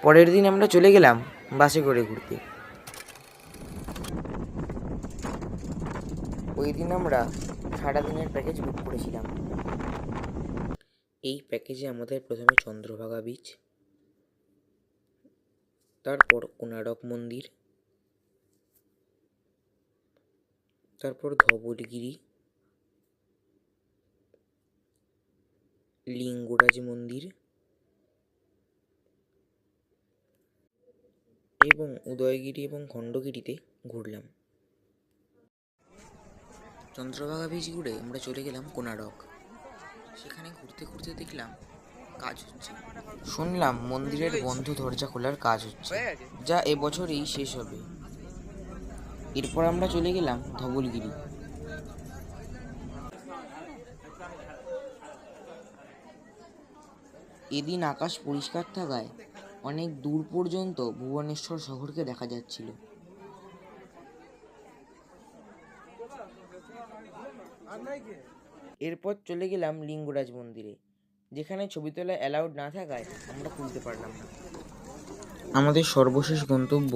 পরের দিন আমরা চলে গেলাম বাসে করে ঘুরতে। ওই দিন আমরা সারাদিনের প্যাকেজ বুক করেছিলাম। এই প্যাকেজে আমাদের প্রথমে চন্দ্রভাগা বিচ, তারপর কোণারক মন্দির, তারপর ধবলগিরি, লিঙ্গরাজ মন্দির এবং উদয়গিরি এবং খণ্ডগিরিতে ঘুরলাম। চন্দ্রভাগা বিচ ঘুরে আমরা চলে গেলাম কোণারক। সেখানে ঘুরতে ঘুরতে দেখলাম কাজ হচ্ছে। শুনলাম মন্দিরের বন্ধ দরজা খোলার কাজ হচ্ছে, যা এবছরেই শেষ হবে। এরপর আমরা চলে গেলাম ধবলগিরি। এদিন আকাশ পরিষ্কার থাকায় অনেক দূর পর্যন্ত ভুবনেশ্বর শহরকে দেখা যাচ্ছিল। এরপর চলে গেলাম লিঙ্গরাজ মন্দিরে, যেখানে ছবি তোলা অ্যালাউড না থাকায় আমরা তুলতে পারলাম না। আমাদের সর্বশেষ গন্তব্য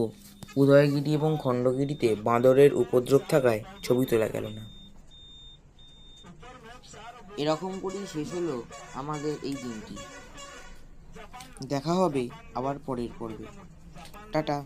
উদয়গিরি এবং খণ্ডগিরিতে বাঁদরের উপদ্রব থাকায় ছবি তোলা গেল না। এরকম করেই শেষ হলো আমাদের এই দিনটি। দেখা হবে আবার পরের পর্বে। টাটা।